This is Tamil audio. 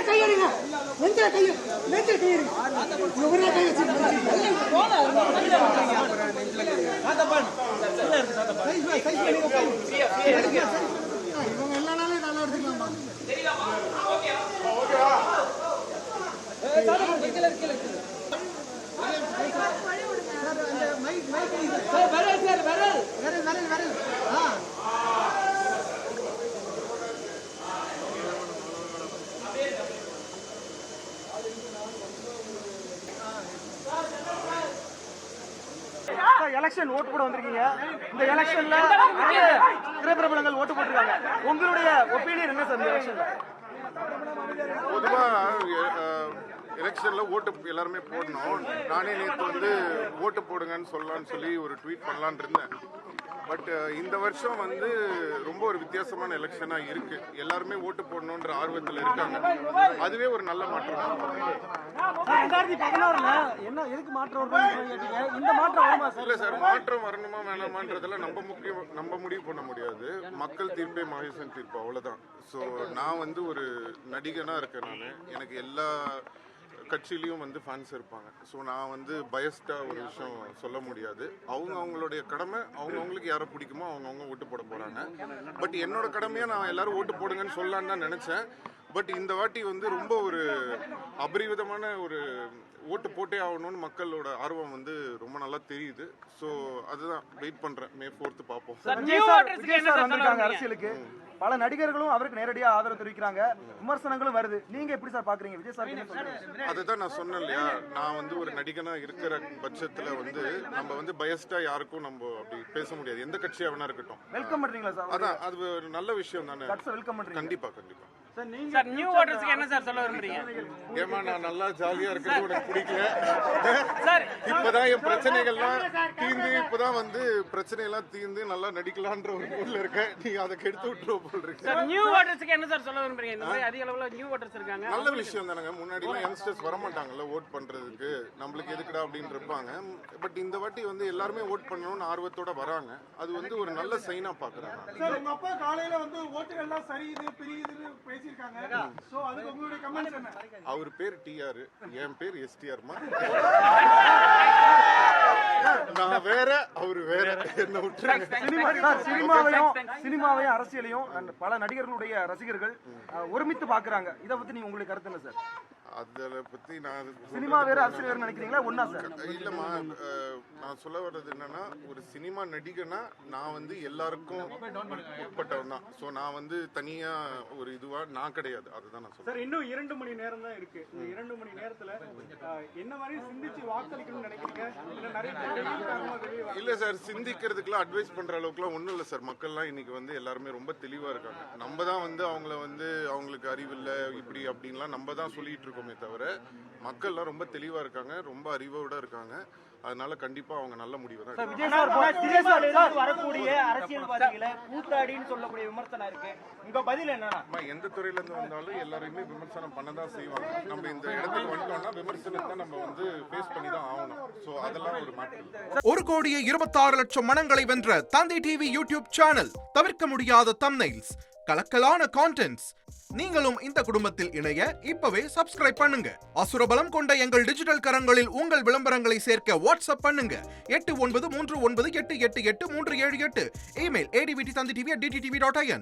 கையெடுங்க, நெஞ்சில கையெடு, நெஞ்சில கையெடு. இவரே கை வச்சு இவங்க எல்லா நாளும் நல்லா எடுத்துக்கலாமா? எலெக்ஷன் ஓட்டு போட வந்திருக்கீங்க. இந்த எலெக்ஷன்ல திரைப்பிரபலங்கள் ஓட்டு போட்டிருக்காங்க. உங்களுடைய ஒப்பீனியன் என்ன சார் இந்த எலெக்ஷன்ல? பொதுவா எலெக்ஷன்ல ஓட்டு எல்லாருமே போடணும். நானே நேற்று வந்து ஓட்டு போடுங்கன்னு சொல்லலான்னு சொல்லி ஒரு ட்வீட் பண்ணலான் இருந்தேன். பட் இந்த வருஷம் வந்து ரொம்ப ஒரு வித்தியாசமான எலெக்ஷனா இருக்கு. எல்லாருமே ஓட்டு போடணுன்ற ஆர்வத்தில் இருக்காங்க. அதுவே ஒரு நல்ல மாற்றம். 2016ல என்ன எதுக்கு மாற்றம் வரும்னு இந்த மாற்றம் வருமா சார்? இல்ல சார், மாற்றம் வரணுமா வேணாமான்றதுல நம்ம முடிவு பண்ண முடியாது. மக்கள் தீர்ப்பே மகேசன் தீர்ப்பு, அவ்வளவுதான். ஸோ நான் வந்து ஒரு நடிகனா இருக்கேன். நான் எனக்கு எல்லா கட்சியிலையும் வந்து ஃபேன்ஸ் இருப்பாங்க. ஸோ நான் வந்து பயஸ்டாக ஒரு விஷயம் சொல்ல முடியாது. அவங்களுடைய கடமை, அவங்களுக்கு யாரை பிடிக்குமோ அவங்கவுங்க ஓட்டு போட போகிறாங்க. பட் என்னோட கடமையாக நான் எல்லாரும் ஓட்டு போடுங்கன்னு சொல்லலான்னு தான் நினச்சேன். பட் இந்த வாட்டி வந்து ரொம்ப ஒரு அபரிவிதமான ஒரு ஓட்டு போட்டே ஆகணும்னு மக்களோட ஆர்வம் வந்து ரொம்ப நல்லா தெரியுது. ஸோ அதுதான் வெயிட் பண்ணுறேன். May 4th பார்ப்போம். விஜய் சார் வந்திருக்காங்க அரசியலுக்கு. பல நடிகர்களும் அவருக்கு நேரடியா ஆதரவு தெரிவிக்கிறாங்க. விமர்சனங்களும் வருது. நீங்க எப்படி சார் பாக்குறீங்க விஜய் சார்? அதுதான் நான் சொன்னேன் இல்லையா, நான் வந்து ஒரு நடிகனா இருக்கிற பட்சத்துல வந்து நம்ம வந்து பயஸ்டா யாருக்கும் நம்ம அப்படி பேச முடியாது. எந்த கட்சியா வேணா இருக்கட்டும். வெல்கம் பண்றீங்களா சார்? அதான், அது ஒரு நல்ல விஷயம் தானே. வெல்கம் பண்றீங்க. கண்டிப்பா கண்டிப்பா. சார் நீங்க நியூ ஓட்டர்ஸ்க்கு என்ன சார் சொல்ல விரும்புறீங்க? ஏமா நான் நல்லா ஜாலியா இருக்கிறது உனக்கு பிடிக்கல சார்? இப்பதான் என் பிரச்சனைகள்லாம் தீர்ந்து, இப்பதான் வந்து பிரச்சனை எல்லாம் தீர்ந்து நல்லா நடிக்கலான்ற ஒரு மூட்ல இருக்கேன். நீங்க அதை கெடுத்து விட்டுருவோம் போல் இருக்கு. சார் நியூ ஓட்டர்ஸ்க்கு என்ன சார் சொல்ல விரும்புறீங்க? இந்த மாதிரி அதிக அளவுல நியூ ஓட்டர்ஸ் இருக்காங்க. நல்ல விஷயம் தானங்க. முன்னாடி எல்லாம் யங்ஸ்டர்ஸ் வர மாட்டாங்கல்ல ஓட் பண்றதுக்கு, நம்மளுக்கு எதுக்குடா அப்படின்னு இருப்பாங்க. பட் இந்த வாட்டி வந்து எல்லாருமே ஓட் பண்ணணும்னு ஆர்வத்தோட வராங்க. அது வந்து ஒரு நல்ல சைனா பாக்குறாங்க. சார் உங்க அப்பா காலையில வந்து ஓட்டுகள் எல்லாம் சரியுது பிரியுதுன்னு பேசியிருக்காங்க. சோ அதுக்கு உங்களுடைய கமெண்ட்ஸ் என்ன? அவர் பேர் டிஆர், என் பேர் எஸ்டிஆர்மா. நான் வேற, அவரு வேற. என்ன விட்டுருங்க. சினிமாவையும் அரசியலையும் பல நடிகர்களுடைய ரசிகர்கள் ஒருமித்து பாக்குறாங்க. இதை பத்தி நீங்க உங்களுக்கு கருத்து என்ன சார்? அத பத்தி நான் சினிமா வேற அரசியல் வேற நினைக்கிறீங்களா? ஒண்ணா சார்? இல்லம்மா, நான் சொல்ல வர்றது என்னன்னா, ஒரு சினிமா நடிகனா நான் வந்து எல்லாருக்கும் உட்பட்டவன் தான். ஸோ நான் வந்து தனியா ஒரு இதுவா நான் கிடையாது. அதுதான் நான் சொல்றேன். சார் இன்னும் 2 மணி நேரம் தான் இருக்கு. இந்த 2 மணி நேரத்துல என்ன மாதிரி சிந்திச்சு வாக்களிக்கணும்னு நினைக்கிறீங்க? இல்ல சார், சிந்திக்கிறதுக்குலாம் அட்வைஸ் பண்ற அளவுக்குலாம் ஒன்றும் இல்லை சார். மக்கள்லாம் இன்னைக்கு வந்து எல்லாருமே ரொம்ப தெளிவா இருக்காங்க. நம்ம தான் வந்து அவங்கள வந்து அவங்களுக்கு அறிவில்லை இப்படி அப்படின்லாம் நம்ம தான் சொல்லிட்டு இருக்கோமே தவிர, மக்கள்லாம் ரொம்ப தெளிவா இருக்காங்க, ரொம்ப அறிவோட இருக்காங்க. அதனால கண்டிப்பா அவங்க நல்ல முடிவு தான். விஜய் வரக்கூடிய அரசியல்வாதிகளை கூத்தாடின்னு சொல்லக்கூடிய விமர்சனம் இருக்கு. உங்க பதில் என்னன்னா? எந்த துறையில இருந்து வந்தாலும் எல்லாரையுமே விமர்சனம் பண்ணதான் செய்வாங்க. நம்ம இந்த இடத்துக்கு வந்துட்டோம்னா விமர்சனத்தை நம்ம வந்து ஃபேஸ் பண்ணி தான் ஆகணும். சோ அதெல்லாம் ஒரு மாற்றம். 1,26,00,000 மனங்களை வென்ற தந்தி டிவி யூடியூப் சேனல். தவிர்க்க முடியாத தம்ப்நெயில்ஸ், கலக்கலான கான்டென்ட்ஸ். நீங்களும் இந்த குடும்பத்தில் இணைய இப்பவே சப்ஸ்கிரைப் பண்ணுங்க. அசுரபலம் கொண்ட எங்கள் டிஜிட்டல் கரங்களில் உங்கள் விளம்பரங்களை சேர்க்க வாட்ஸ்அப் பண்ணுங்க. 893988883778. Email advtv@dttv.in.